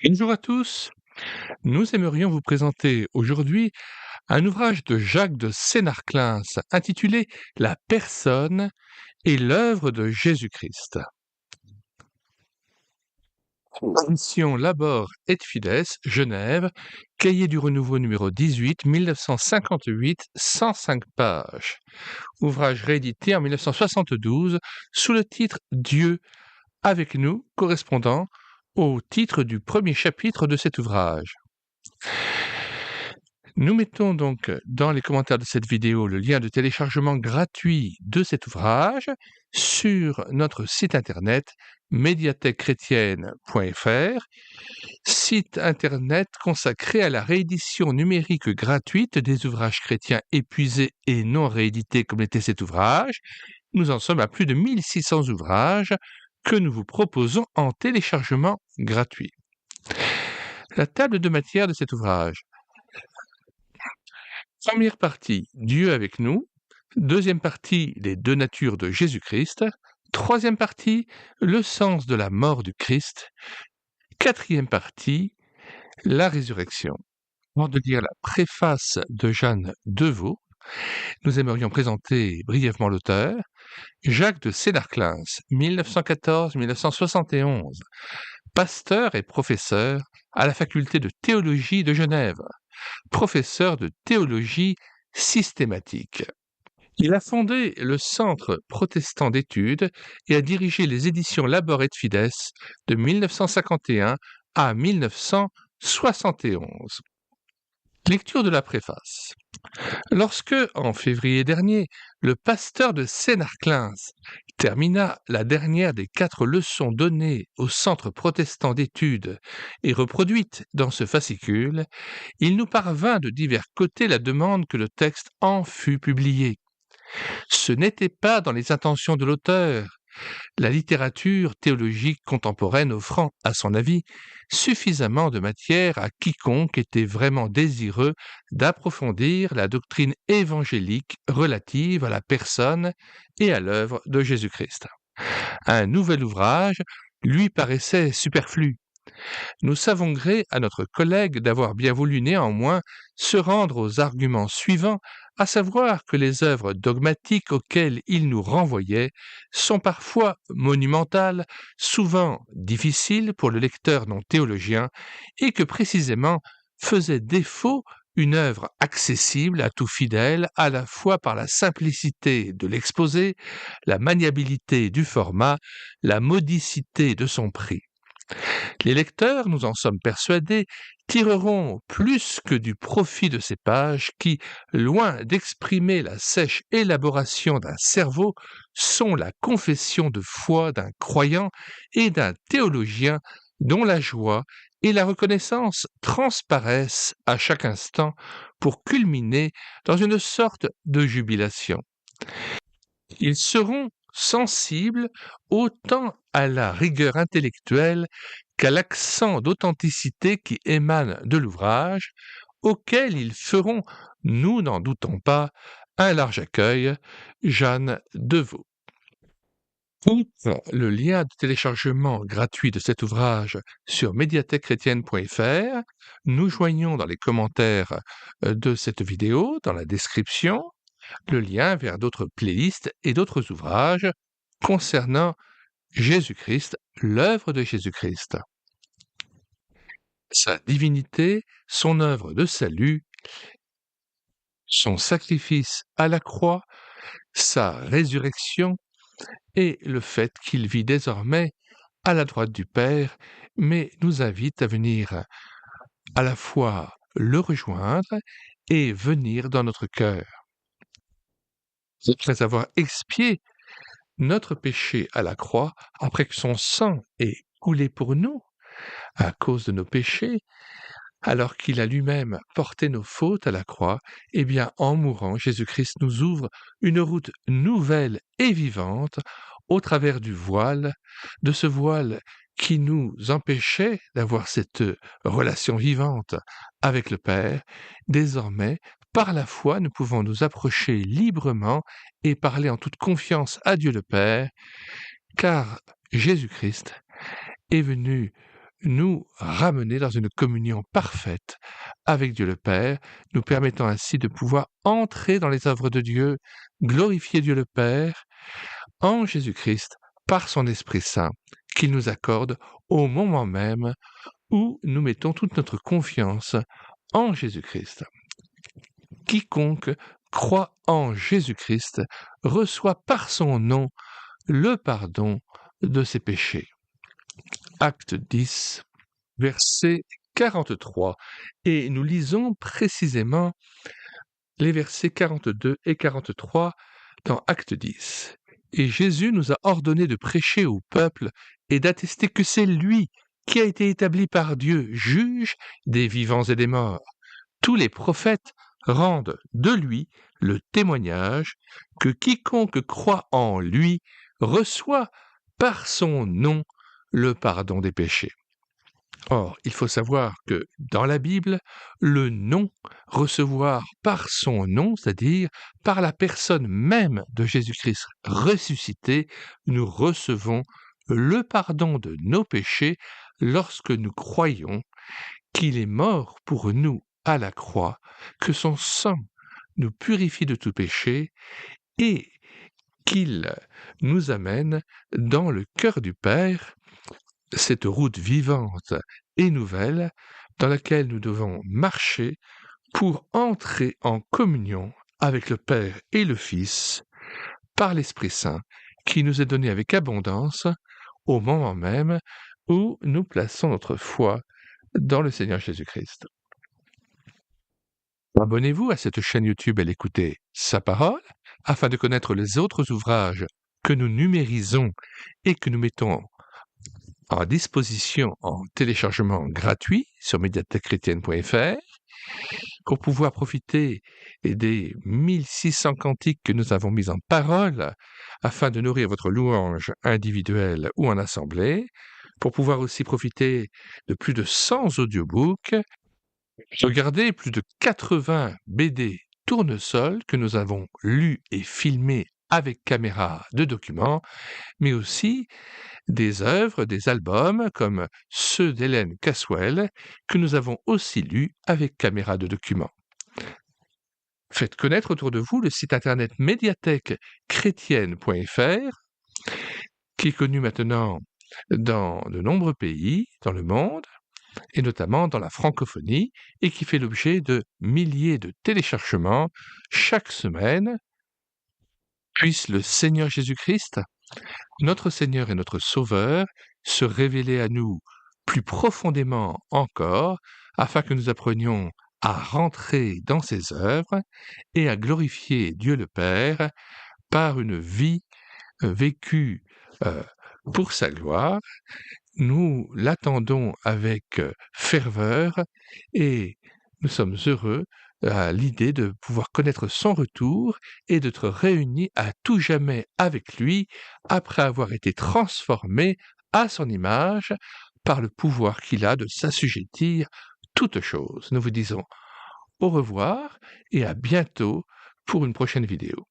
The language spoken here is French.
Bonjour à tous, nous aimerions vous présenter aujourd'hui un ouvrage de Jacques de Sénarclins intitulé La personne et l'œuvre de Jésus-Christ. Édition Labor et Fides, Genève, Cahier du Renouveau numéro 18, 1958, 105 pages. Ouvrage réédité en 1972 sous le titre Dieu avec nous, correspondant au titre du premier chapitre de cet ouvrage. Nous mettons donc dans les commentaires de cette vidéo le lien de téléchargement gratuit de cet ouvrage sur notre site internet médiathèquechrétienne.fr, site internet consacré à la réédition numérique gratuite des ouvrages chrétiens épuisés et non réédités comme l'était cet ouvrage. Nous en sommes à plus de 1600 ouvrages que nous vous proposons en téléchargement gratuit. La table de matière de cet ouvrage. Première partie, Dieu avec nous. Deuxième partie, les deux natures de Jésus-Christ. Troisième partie, le sens de la mort du Christ. Quatrième partie, la résurrection. Avant de lire la préface de Jeanne Deveau, nous aimerions présenter brièvement l'auteur. Jacques de Sénarclins, 1914-1971, pasteur et professeur à la faculté de théologie de Genève, professeur de théologie systématique. Il a fondé le Centre protestant d'études et a dirigé les éditions Labor et Fides de 1951 à 1971. Lecture de la préface. Lorsque, en février dernier, le pasteur de Sénarclins termina la dernière des 4 leçons données au Centre protestant d'études et reproduites dans ce fascicule, il nous parvint de divers côtés la demande que le texte en fût publié. Ce n'était pas dans les intentions de l'auteur, la littérature théologique contemporaine offrant, à son avis, suffisamment de matière à quiconque était vraiment désireux d'approfondir la doctrine évangélique relative à la personne et à l'œuvre de Jésus-Christ. Un nouvel ouvrage lui paraissait superflu. Nous savons gré à notre collègue d'avoir bien voulu néanmoins se rendre aux arguments suivants, à savoir que les œuvres dogmatiques auxquelles il nous renvoyait sont parfois monumentales, souvent difficiles pour le lecteur non théologien, et que précisément faisait défaut une œuvre accessible à tout fidèle, à la fois par la simplicité de l'exposé, la maniabilité du format, la modicité de son prix. Les lecteurs, nous en sommes persuadés, tireront plus que du profit de ces pages qui, loin d'exprimer la sèche élaboration d'un cerveau, sont la confession de foi d'un croyant et d'un théologien dont la joie et la reconnaissance transparaissent à chaque instant pour culminer dans une sorte de jubilation. Ils seront sensibles autant à la rigueur intellectuelle qu'à l'accent d'authenticité qui émane de l'ouvrage, auquel ils feront, nous n'en doutons pas, un large accueil. Jeanne Deveau. Outre le lien de téléchargement gratuit de cet ouvrage sur médiathèquechrétienne.fr, nous joignons dans les commentaires de cette vidéo, dans la description, le lien vers d'autres playlists et d'autres ouvrages concernant Jésus-Christ, l'œuvre de Jésus-Christ. Sa divinité, son œuvre de salut, son sacrifice à la croix, sa résurrection et le fait qu'il vit désormais à la droite du Père, mais nous invite à venir à la fois le rejoindre et venir dans notre cœur. Après avoir expié notre péché à la croix, après que son sang ait coulé pour nous, à cause de nos péchés, alors qu'il a lui-même porté nos fautes à la croix, eh bien, en mourant, Jésus-Christ nous ouvre une route nouvelle et vivante au travers du voile, de ce voile qui nous empêchait d'avoir cette relation vivante avec le Père. Désormais, par la foi, nous pouvons nous approcher librement et parler en toute confiance à Dieu le Père, car Jésus-Christ est venu nous ramener dans une communion parfaite avec Dieu le Père, nous permettant ainsi de pouvoir entrer dans les œuvres de Dieu, glorifier Dieu le Père en Jésus-Christ par son Esprit Saint qu'il nous accorde au moment même où nous mettons toute notre confiance en Jésus-Christ. Quiconque croit en Jésus-Christ reçoit par son nom le pardon de ses péchés. Acte 10, verset 43. Et nous lisons précisément les versets 42 et 43 dans Acte 10. Et Jésus nous a ordonné de prêcher au peuple et d'attester que c'est lui qui a été établi par Dieu, juge des vivants et des morts. Tous les prophètes rendent de lui le témoignage que quiconque croit en lui reçoit par son nom le pardon des péchés. Or, il faut savoir que dans la Bible, le nom, recevoir par son nom, c'est-à-dire par la personne même de Jésus-Christ ressuscité, nous recevons le pardon de nos péchés lorsque nous croyons qu'il est mort pour nous à la croix, que son sang nous purifie de tout péché et qu'il nous amène dans le cœur du Père, cette route vivante et nouvelle dans laquelle nous devons marcher pour entrer en communion avec le Père et le Fils par l'Esprit Saint qui nous est donné avec abondance au moment même où nous plaçons notre foi dans le Seigneur Jésus-Christ. Abonnez-vous à cette chaîne YouTube et écoutez sa parole afin de connaître les autres ouvrages que nous numérisons et que nous mettons à disposition en téléchargement gratuit sur médiathèquechrétienne.fr pour pouvoir profiter des 1600 cantiques que nous avons mis en parole afin de nourrir votre louange individuelle ou en assemblée, pour pouvoir aussi profiter de plus de 100 audiobooks, regarder plus de 80 BD tournesol que nous avons lus et filmés avec caméra de documents, mais aussi des œuvres, des albums comme ceux d'Hélène Caswell que nous avons aussi lus avec caméra de documents. Faites connaître autour de vous le site internet médiathèquechrétienne.fr qui est connu maintenant dans de nombreux pays dans le monde et notamment dans la francophonie et qui fait l'objet de milliers de téléchargements chaque semaine. Puisse le Seigneur Jésus-Christ, notre Seigneur et notre Sauveur, se révéler à nous plus profondément encore, afin que nous apprenions à rentrer dans ses œuvres et à glorifier Dieu le Père par une vie vécue pour sa gloire. Nous l'attendons avec ferveur et nous sommes heureux à l'idée de pouvoir connaître son retour et d'être réunis à tout jamais avec lui après avoir été transformés à son image par le pouvoir qu'il a de s'assujettir toutes choses. Nous vous disons au revoir et à bientôt pour une prochaine vidéo.